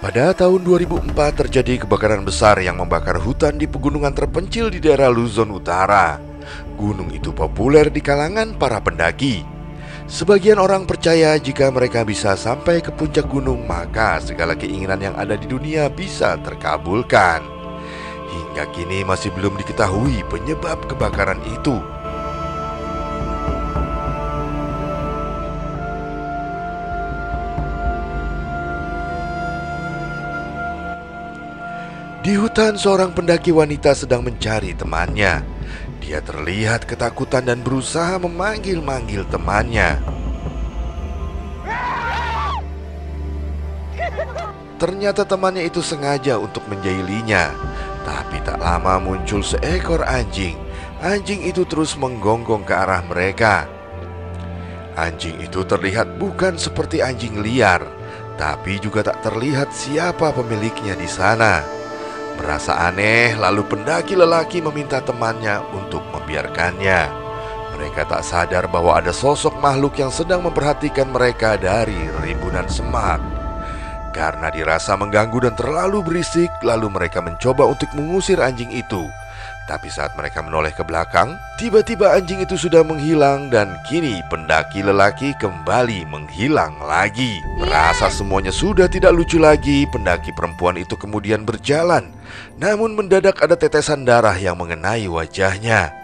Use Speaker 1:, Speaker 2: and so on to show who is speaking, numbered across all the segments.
Speaker 1: Pada tahun 2004 terjadi kebakaran besar yang membakar hutan di pegunungan terpencil di daerah Luzon Utara. Gunung itu populer di kalangan para pendaki. Sebagian orang percaya jika mereka bisa sampai ke puncak gunung, maka segala keinginan yang ada di dunia bisa terkabulkan. Hingga kini masih belum diketahui penyebab kebakaran itu. Di hutan, seorang pendaki wanita sedang mencari temannya. Dia terlihat ketakutan dan berusaha memanggil-manggil temannya. Ternyata temannya itu sengaja untuk menjahilinya. Tapi tak lama muncul seekor anjing. Anjing itu terus menggonggong ke arah mereka. Anjing itu terlihat bukan seperti anjing liar, tapi juga tak terlihat siapa pemiliknya di sana. Merasa aneh, lalu pendaki lelaki meminta temannya untuk membiarkannya. Mereka tak sadar bahwa ada sosok makhluk yang sedang memperhatikan mereka dari rimbunan semak. Karena dirasa mengganggu dan terlalu berisik, lalu mereka mencoba untuk mengusir anjing itu. Tapi saat mereka menoleh ke belakang, tiba-tiba anjing itu sudah menghilang dan kini pendaki lelaki kembali menghilang lagi. Merasa semuanya sudah tidak lucu lagi, pendaki perempuan itu kemudian berjalan. Namun mendadak ada tetesan darah yang mengenai wajahnya.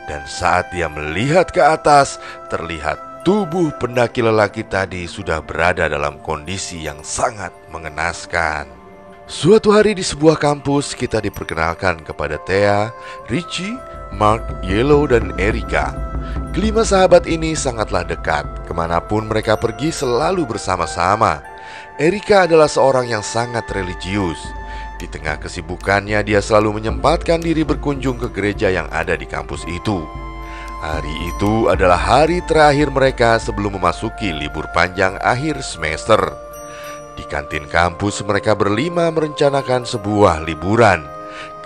Speaker 1: Dan saat dia melihat ke atas, terlihat tubuh pendaki lelaki tadi sudah berada dalam kondisi yang sangat mengenaskan. Suatu hari di sebuah kampus, kita diperkenalkan kepada Thea, Richie, Mark, Yellow, dan Erika. Kelima sahabat ini sangatlah dekat. Kemanapun mereka pergi selalu bersama-sama. Erika adalah seorang yang sangat religius. Di tengah kesibukannya, dia selalu menyempatkan diri berkunjung ke gereja yang ada di kampus itu. Hari itu adalah hari terakhir mereka sebelum memasuki libur panjang akhir semester. Di kantin kampus, mereka berlima merencanakan sebuah liburan.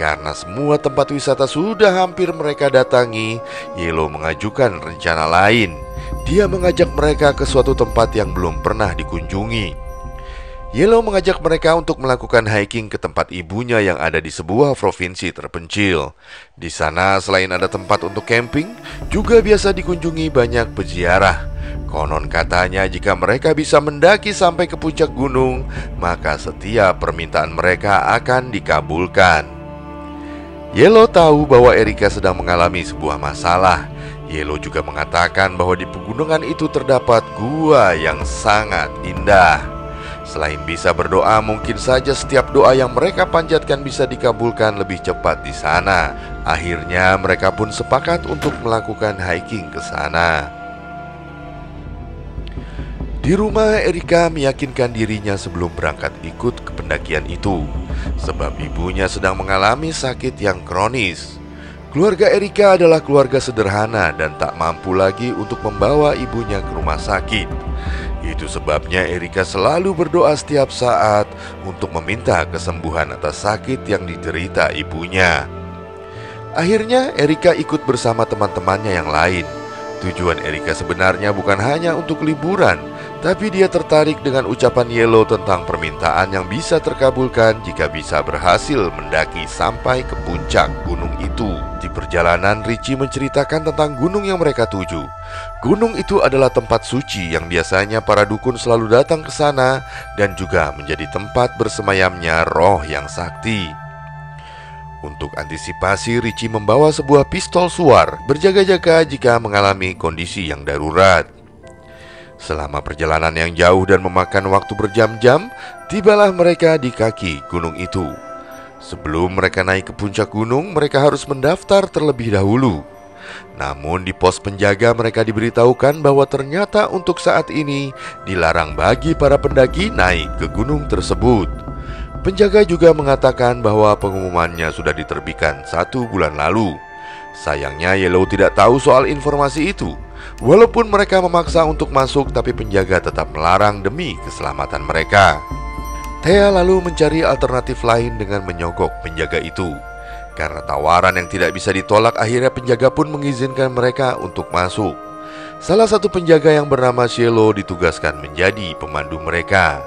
Speaker 1: Karena semua tempat wisata sudah hampir mereka datangi, Yellow mengajukan rencana lain. Dia mengajak mereka ke suatu tempat yang belum pernah dikunjungi. Yellow mengajak mereka untuk melakukan hiking ke tempat ibunya yang ada di sebuah provinsi terpencil. Di sana selain ada tempat untuk camping, juga biasa dikunjungi banyak peziarah. Konon katanya jika mereka bisa mendaki sampai ke puncak gunung, maka setiap permintaan mereka akan dikabulkan. Yellow tahu bahwa Erika sedang mengalami sebuah masalah. Yellow juga mengatakan bahwa di pegunungan itu terdapat gua yang sangat indah. Selain bisa berdoa, mungkin saja setiap doa yang mereka panjatkan bisa dikabulkan lebih cepat di sana. Akhirnya mereka pun sepakat untuk melakukan hiking ke sana. Di rumah, Erika meyakinkan dirinya sebelum berangkat ikut ke pendakian itu, sebab ibunya sedang mengalami sakit yang kronis. Keluarga Erika adalah keluarga sederhana dan tak mampu lagi untuk membawa ibunya ke rumah sakit. Itu sebabnya Erika selalu berdoa setiap saat untuk meminta kesembuhan atas sakit yang diderita ibunya. Akhirnya Erika ikut bersama teman-temannya yang lain. Tujuan Erika sebenarnya bukan hanya untuk liburan, tapi dia tertarik dengan ucapan Yellow tentang permintaan yang bisa terkabulkan jika bisa berhasil mendaki sampai ke puncak gunung itu. Di perjalanan, Richie menceritakan tentang gunung yang mereka tuju. Gunung itu adalah tempat suci yang biasanya para dukun selalu datang ke sana dan juga menjadi tempat bersemayamnya roh yang sakti. Untuk antisipasi, Richie membawa sebuah pistol suar, berjaga-jaga jika mengalami kondisi yang darurat. Selama perjalanan yang jauh dan memakan waktu berjam-jam, tibalah mereka di kaki gunung itu. Sebelum mereka naik ke puncak gunung, mereka harus mendaftar terlebih dahulu. Namun di pos penjaga mereka diberitahukan bahwa ternyata untuk saat ini dilarang bagi para pendaki naik ke gunung tersebut. Penjaga juga mengatakan bahwa pengumumannya sudah diterbitkan 1 bulan lalu. Sayangnya Yellow tidak tahu soal informasi itu. Walaupun mereka memaksa untuk masuk, tapi penjaga tetap melarang demi keselamatan mereka. Thea lalu mencari alternatif lain dengan menyogok penjaga itu. Karena tawaran yang tidak bisa ditolak, akhirnya penjaga pun mengizinkan mereka untuk masuk. Salah satu penjaga yang bernama Cielo ditugaskan menjadi pemandu mereka.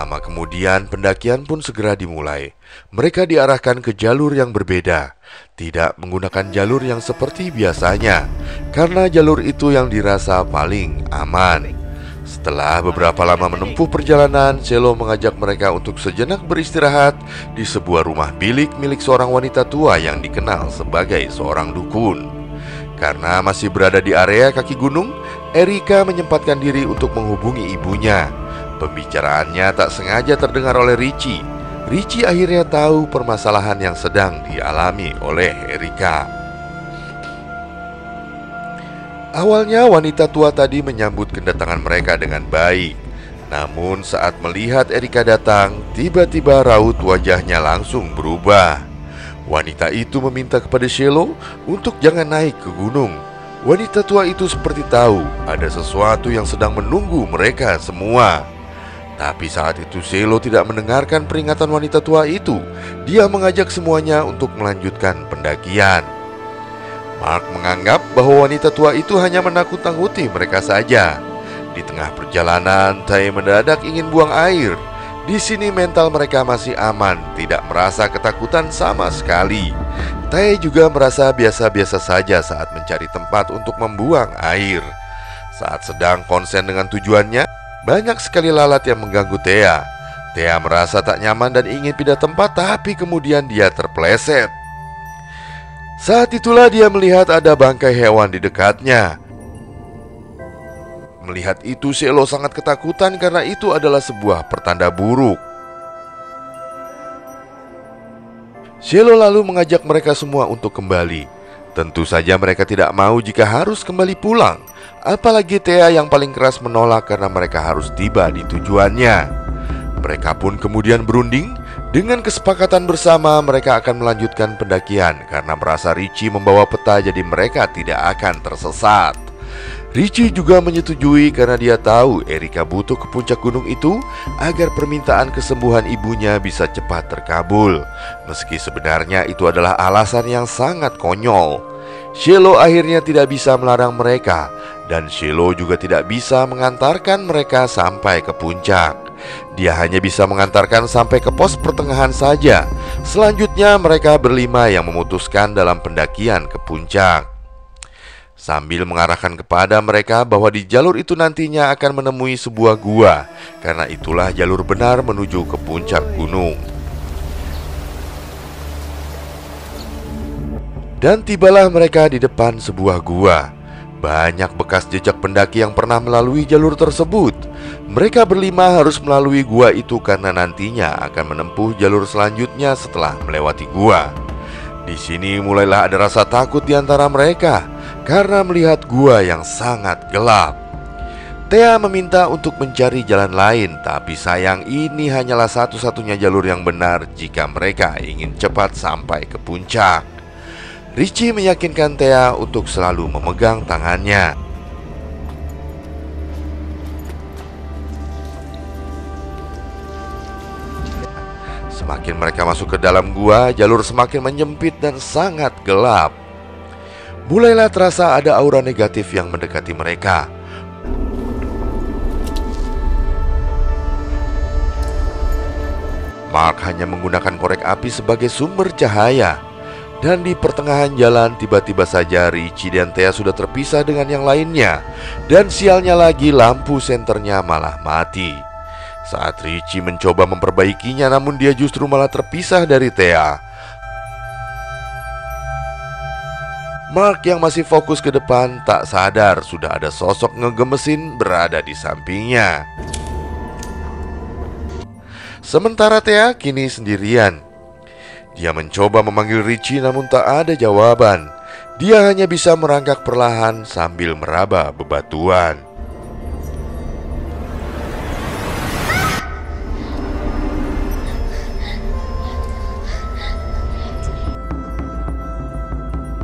Speaker 1: lama kemudian pendakian pun segera dimulai. Mereka diarahkan ke jalur yang berbeda, tidak menggunakan jalur yang seperti biasanya, karena jalur itu yang dirasa paling aman. Setelah beberapa lama menempuh perjalanan, Selo mengajak mereka untuk sejenak beristirahat di sebuah rumah bilik milik seorang wanita tua yang dikenal sebagai seorang dukun. Karena masih berada di area kaki gunung, Erika menyempatkan diri untuk menghubungi ibunya. Pembicaraannya tak sengaja terdengar oleh Richie. Richie akhirnya tahu permasalahan yang sedang dialami oleh Erika. Awalnya wanita tua tadi menyambut kedatangan mereka dengan baik. Namun saat melihat Erika datang, tiba-tiba raut wajahnya langsung berubah. Wanita itu meminta kepada Selo untuk jangan naik ke gunung. Wanita tua itu seperti tahu ada sesuatu yang sedang menunggu mereka semua. Tapi saat itu Selo tidak mendengarkan peringatan wanita tua itu. Dia mengajak semuanya untuk melanjutkan pendakian. Mark menganggap bahwa wanita tua itu hanya menakut-nakuti mereka saja. Di tengah perjalanan, Tay mendadak ingin buang air. Di sini mental mereka masih aman, tidak merasa ketakutan sama sekali. Tay juga merasa biasa-biasa saja saat mencari tempat untuk membuang air. Saat sedang konsen dengan tujuannya, banyak sekali lalat yang mengganggu Thea. Thea merasa tak nyaman dan ingin pindah tempat, tapi kemudian dia terpeleset. Saat itulah dia melihat ada bangkai hewan di dekatnya. Melihat itu, Selo sangat ketakutan karena itu adalah sebuah pertanda buruk. Selo lalu mengajak mereka semua untuk kembali. Tentu saja mereka tidak mau jika harus kembali pulang. Apalagi Thea yang paling keras menolak karena mereka harus tiba di tujuannya. Mereka pun kemudian berunding. Dengan kesepakatan bersama mereka akan melanjutkan pendakian karena merasa Richie membawa peta jadi mereka tidak akan tersesat. Richie juga menyetujui karena dia tahu Erika butuh ke puncak gunung itu agar permintaan kesembuhan ibunya bisa cepat terkabul. Meski sebenarnya itu adalah alasan yang sangat konyol. Selo akhirnya tidak bisa melarang mereka, dan Selo juga tidak bisa mengantarkan mereka sampai ke puncak. Dia hanya bisa mengantarkan sampai ke pos pertengahan saja. Selanjutnya mereka berlima yang memutuskan dalam pendakian ke puncak. Sambil mengarahkan kepada mereka bahwa di jalur itu nantinya akan menemui sebuah gua, karena itulah jalur benar menuju ke puncak gunung. Dan tibalah mereka di depan sebuah gua. Banyak bekas jejak pendaki yang pernah melalui jalur tersebut. Mereka berlima harus melalui gua itu karena nantinya akan menempuh jalur selanjutnya setelah melewati gua. Di sini mulailah ada rasa takut di antara mereka karena melihat gua yang sangat gelap. Thea meminta untuk mencari jalan lain, tapi sayang ini hanyalah satu-satunya jalur yang benar jika mereka ingin cepat sampai ke puncak. Richie meyakinkan Thea untuk selalu memegang tangannya. Semakin mereka masuk ke dalam gua, jalur semakin menyempit dan sangat gelap. Mulailah terasa ada aura negatif yang mendekati mereka. Mark hanya menggunakan korek api sebagai sumber cahaya. Dan di pertengahan jalan tiba-tiba saja Richie dan Thea sudah terpisah dengan yang lainnya. Dan sialnya lagi lampu senternya malah mati. Saat Richie mencoba memperbaikinya, namun dia justru malah terpisah dari Thea. Mark yang masih fokus ke depan tak sadar sudah ada sosok ngegemesin berada di sampingnya. Sementara Thea kini sendirian. Dia mencoba memanggil Richie namun tak ada jawaban. Dia hanya bisa merangkak perlahan sambil meraba bebatuan.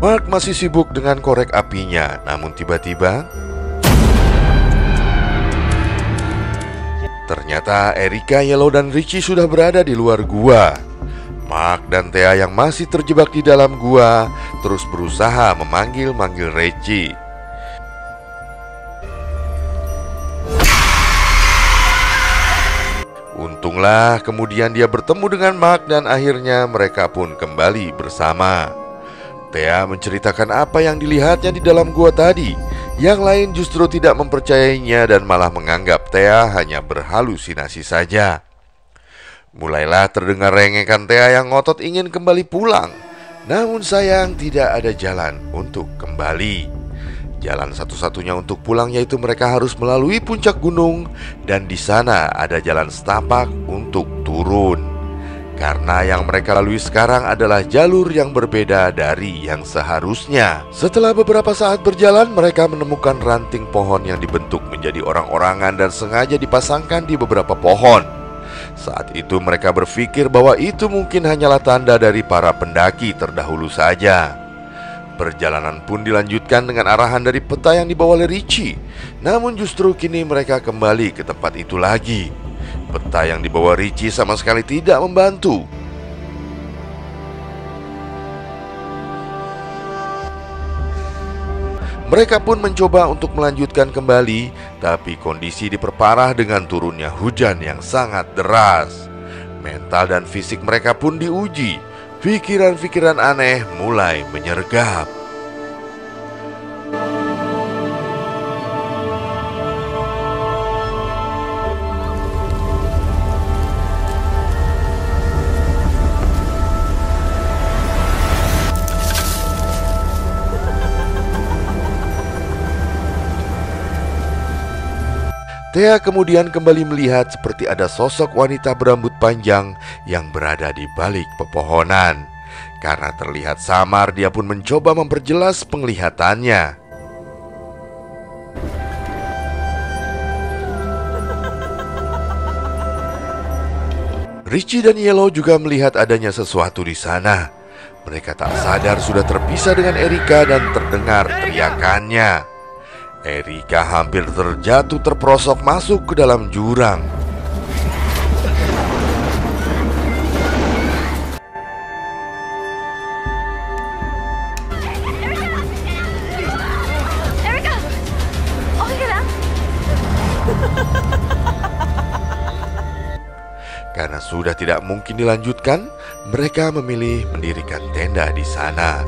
Speaker 1: Mark masih sibuk dengan korek apinya, namun tiba-tiba ternyata Erika, Yellow, dan Richie sudah berada di luar gua. Mark dan Thea yang masih terjebak di dalam gua terus berusaha memanggil-manggil Richie. Untunglah kemudian dia bertemu dengan Mark dan akhirnya mereka pun kembali bersama. Thea menceritakan apa yang dilihatnya di dalam gua tadi. Yang lain justru tidak mempercayainya dan malah menganggap Thea hanya berhalusinasi saja. Mulailah terdengar rengekan Thea yang ngotot ingin kembali pulang. Namun sayang tidak ada jalan untuk kembali. Jalan satu-satunya untuk pulang yaitu mereka harus melalui puncak gunung dan di sana ada jalan setapak untuk turun. Karena yang mereka lalui sekarang adalah jalur yang berbeda dari yang seharusnya. Setelah beberapa saat berjalan, mereka menemukan ranting pohon yang dibentuk menjadi orang-orangan dan sengaja dipasangkan di beberapa pohon. Saat itu mereka berpikir bahwa itu mungkin hanyalah tanda dari para pendaki terdahulu saja. Perjalanan pun dilanjutkan dengan arahan dari peta yang dibawa oleh Richie. Namun justru kini mereka kembali ke tempat itu lagi. Peta yang dibawa Richie sama sekali tidak membantu. Mereka pun mencoba untuk melanjutkan kembali, tapi kondisi diperparah dengan turunnya hujan yang sangat deras. Mental dan fisik mereka pun diuji. Pikiran-pikiran aneh mulai menyergap. Thea kemudian kembali melihat seperti ada sosok wanita berambut panjang yang berada di balik pepohonan. Karena terlihat samar, dia pun mencoba memperjelas penglihatannya. Richie dan Yellow juga melihat adanya sesuatu di sana. Mereka tak sadar sudah terpisah dengan Erika dan terdengar teriakannya. Erika hampir terjatuh terperosok masuk ke dalam jurang.
Speaker 2: Erika! Okay ka lang?
Speaker 1: Karena sudah tidak mungkin dilanjutkan, mereka memilih mendirikan tenda di sana.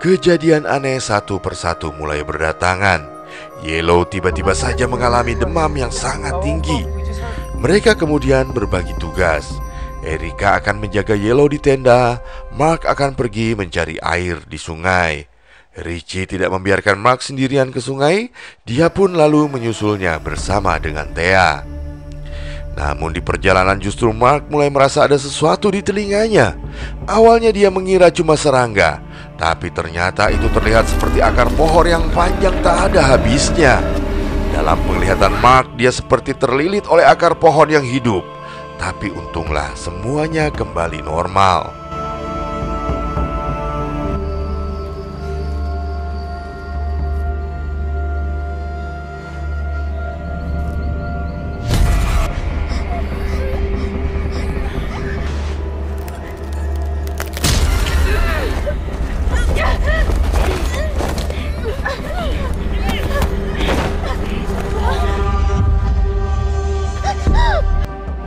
Speaker 1: Kejadian aneh satu persatu mulai berdatangan. Yellow tiba-tiba saja mengalami demam yang sangat tinggi. Mereka kemudian berbagi tugas. Erika akan menjaga Yellow di tenda, Mark akan pergi mencari air di sungai. Richie tidak membiarkan Mark sendirian ke sungai, dia pun lalu menyusulnya bersama dengan Thea. Namun di perjalanan justru Mark mulai merasa ada sesuatu di telinganya. Awalnya dia mengira cuma serangga, tapi ternyata itu terlihat seperti akar pohon yang panjang tak ada habisnya. Dalam penglihatan Mark, dia seperti terlilit oleh akar pohon yang hidup. Tapi untunglah semuanya kembali normal.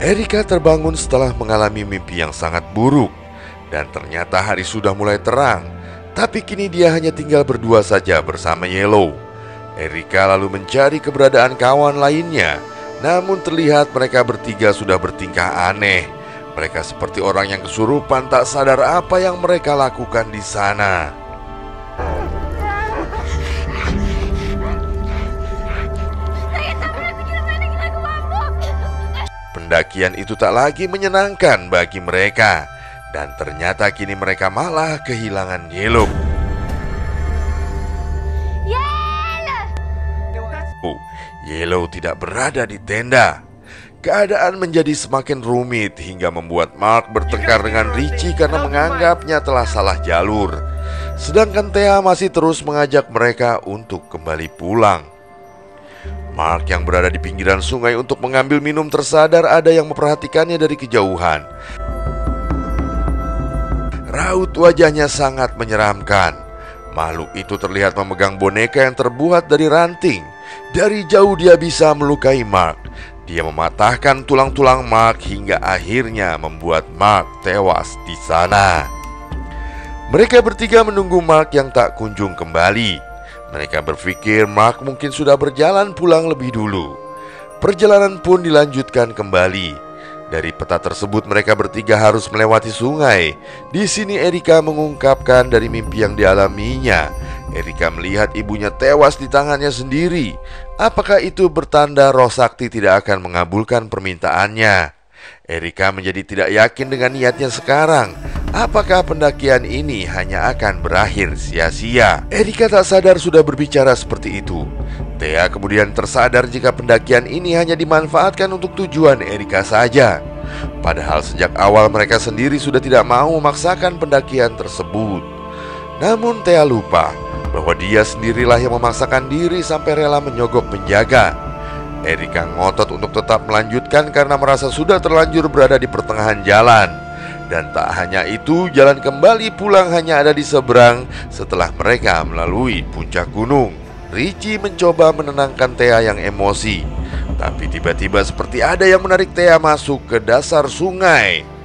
Speaker 1: Erika terbangun setelah mengalami mimpi yang sangat buruk. Dan ternyata hari sudah mulai terang. Tapi kini dia hanya tinggal berdua saja bersama Yellow. Erika lalu mencari keberadaan kawan lainnya. Namun terlihat mereka bertiga sudah bertingkah aneh. Mereka seperti orang yang kesurupan, tak sadar apa yang mereka lakukan di sana. Pendakian itu tak lagi menyenangkan bagi mereka. Dan ternyata kini mereka malah kehilangan Yellow. Yellow tidak berada di tenda. Keadaan menjadi semakin rumit hingga membuat Mark bertengkar dengan Richie karena menganggapnya telah salah jalur. Sedangkan Thea masih terus mengajak mereka untuk kembali pulang. Mark yang berada di pinggiran sungai untuk mengambil minum tersadar ada yang memperhatikannya dari kejauhan. Raut wajahnya sangat menyeramkan. Makhluk itu terlihat memegang boneka yang terbuat dari ranting. Dari jauh dia bisa melukai Mark. Dia mematahkan tulang-tulang Mark hingga akhirnya membuat Mark tewas di sana. Mereka bertiga menunggu Mark yang tak kunjung kembali. Mereka berpikir Mark mungkin sudah berjalan pulang lebih dulu. Perjalanan pun dilanjutkan kembali. Dari peta tersebut mereka bertiga harus melewati sungai. Di sini Erika mengungkapkan dari mimpi yang dialaminya. Erika melihat ibunya tewas di tangannya sendiri. Apakah itu bertanda roh sakti tidak akan mengabulkan permintaannya? Erika menjadi tidak yakin dengan niatnya sekarang. Apakah pendakian ini hanya akan berakhir sia-sia? Erika tak sadar sudah berbicara seperti itu. Thea kemudian tersadar jika pendakian ini hanya dimanfaatkan untuk tujuan Erika saja. Padahal sejak awal mereka sendiri sudah tidak mau memaksakan pendakian tersebut. Namun Thea lupa bahwa dia sendirilah yang memaksakan diri sampai rela menyogok penjaga. Erika ngotot untuk tetap melanjutkan karena merasa sudah terlanjur berada di pertengahan jalan. Dan tak hanya itu, jalan kembali pulang hanya ada di seberang setelah mereka melalui puncak gunung. Richie mencoba menenangkan Thea yang emosi, tapi tiba-tiba seperti ada yang menarik Thea masuk ke dasar sungai.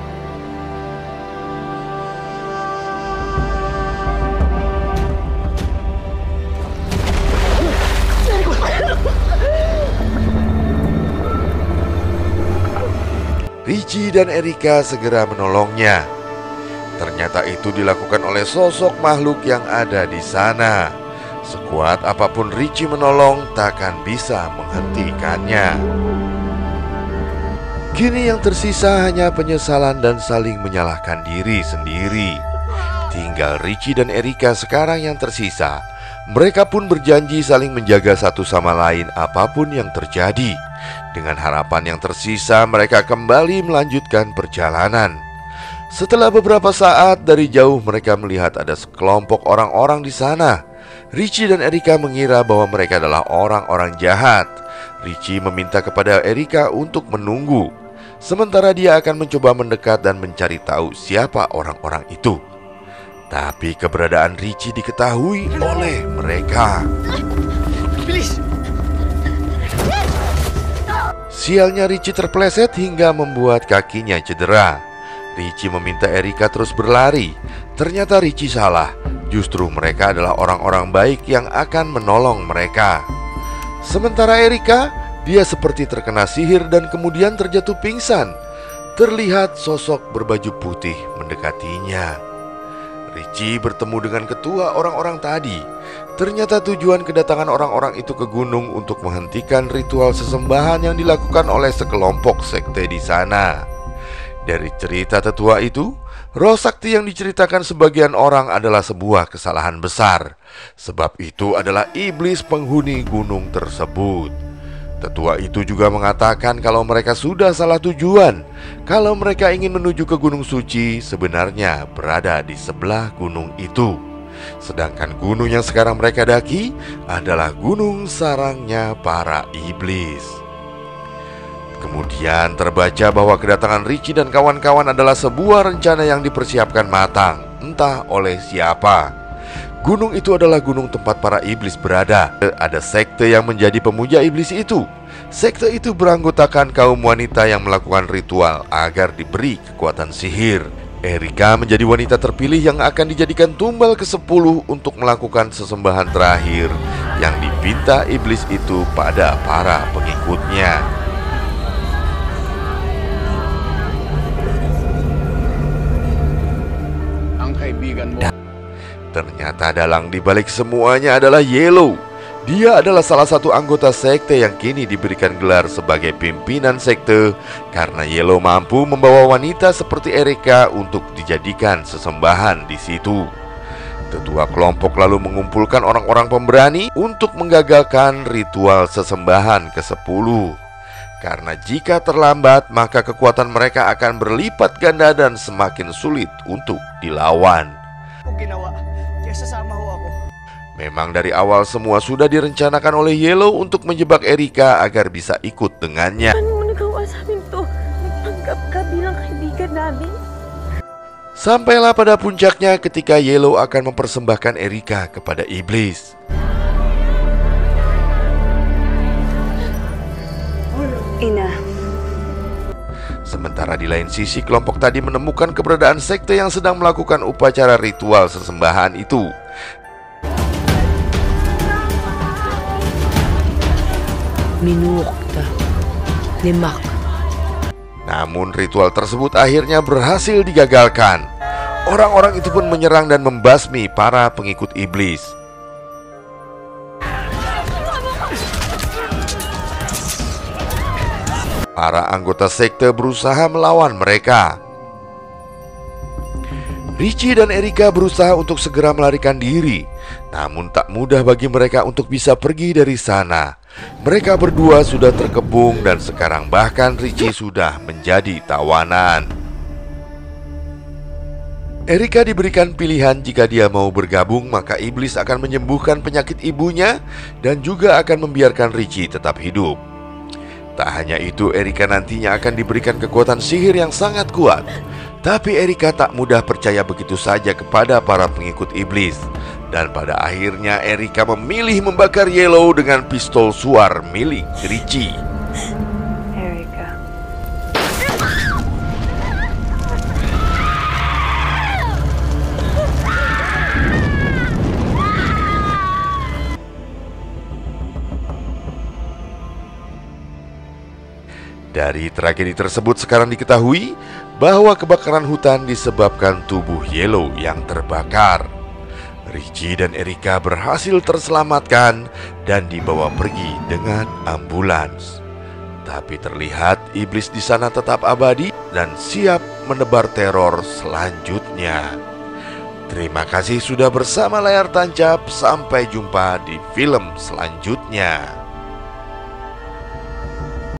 Speaker 1: Richie dan Erika segera menolongnya. Ternyata itu dilakukan oleh sosok makhluk yang ada di sana. Sekuat apapun Richie menolong, takkan bisa menghentikannya. Kini yang tersisa hanya penyesalan dan saling menyalahkan diri sendiri. Tinggal Richie dan Erika sekarang yang tersisa. Mereka pun berjanji saling menjaga satu sama lain apapun yang terjadi. Dengan harapan yang tersisa, mereka kembali melanjutkan perjalanan. Setelah beberapa saat, dari jauh mereka melihat ada sekelompok orang-orang di sana. Richie dan Erika mengira bahwa mereka adalah orang-orang jahat. Richie meminta kepada Erika untuk menunggu, sementara dia akan mencoba mendekat dan mencari tahu siapa orang-orang itu. Tapi keberadaan Richie diketahui oleh mereka. Sialnya Richie terpeleset hingga membuat kakinya cedera. Richie meminta Erika terus berlari. Ternyata Richie salah. Justru mereka adalah orang-orang baik yang akan menolong mereka. Sementara Erika, dia seperti terkena sihir dan kemudian terjatuh pingsan. Terlihat sosok berbaju putih mendekatinya. Richie bertemu dengan ketua orang-orang tadi. Ternyata tujuan kedatangan orang-orang itu ke gunung untuk menghentikan ritual sesembahan yang dilakukan oleh sekelompok sekte di sana. Dari cerita tetua itu, roh sakti yang diceritakan sebagian orang adalah sebuah kesalahan besar. Sebab itu adalah iblis penghuni gunung tersebut. Tetua itu juga mengatakan kalau mereka sudah salah tujuan. Kalau mereka ingin menuju ke Gunung Suci, sebenarnya berada di sebelah gunung itu. Sedangkan gunung yang sekarang mereka daki adalah gunung sarangnya para iblis. Kemudian terbaca bahwa kedatangan Richie dan kawan-kawan adalah sebuah rencana yang dipersiapkan matang, entah oleh siapa. Gunung itu adalah gunung tempat para iblis berada. Ada sekte yang menjadi pemuja iblis itu. Sekte itu beranggotakan kaum wanita yang melakukan ritual agar diberi kekuatan sihir. Erika menjadi wanita terpilih yang akan dijadikan tumbal ke-10 untuk melakukan sesembahan terakhir yang dipinta iblis itu pada para pengikutnya. Ternyata dalang dibalik semuanya adalah Yellow. Dia adalah salah satu anggota sekte yang kini diberikan gelar sebagai pimpinan sekte karena Yellow mampu membawa wanita seperti Erika untuk dijadikan sesembahan di situ. Tetua kelompok lalu mengumpulkan orang-orang pemberani untuk menggagalkan ritual sesembahan ke-10. Karena jika terlambat, maka kekuatan mereka akan berlipat ganda dan semakin sulit untuk dilawan. Memang dari awal semua sudah direncanakan oleh Yellow untuk menjebak Erika agar bisa ikut dengannya. Sampailah pada puncaknya ketika Yellow akan mempersembahkan Erika kepada iblis.
Speaker 3: Ina,
Speaker 1: Sementara di lain sisi kelompok tadi menemukan keberadaan sekte yang sedang melakukan upacara ritual sesembahan itu.
Speaker 3: Minukta Limak.
Speaker 1: Namun ritual tersebut akhirnya berhasil digagalkan. Orang-orang itu pun menyerang dan membasmi para pengikut iblis. Para anggota sekte berusaha melawan mereka. Richie dan Erika berusaha untuk segera melarikan diri, namun tak mudah bagi mereka untuk bisa pergi dari sana. Mereka berdua sudah terkepung dan sekarang bahkan Richie sudah menjadi tawanan. Erika diberikan pilihan jika dia mau bergabung, maka iblis akan menyembuhkan penyakit ibunya dan juga akan membiarkan Richie tetap hidup. Tak hanya itu, Erika nantinya akan diberikan kekuatan sihir yang sangat kuat. Tapi Erika tak mudah percaya begitu saja kepada para pengikut iblis. Dan pada akhirnya Erika memilih membakar Yellow dengan pistol suar milik Richie.
Speaker 2: Erika.
Speaker 1: Dari tragedi tersebut sekarang diketahui bahwa kebakaran hutan disebabkan tubuh Yellow yang terbakar. Richie dan Erika berhasil terselamatkan dan dibawa pergi dengan ambulans. Tapi terlihat iblis di sana tetap abadi dan siap menebar teror selanjutnya. Terima kasih sudah bersama layar tancap. Sampai jumpa di film selanjutnya.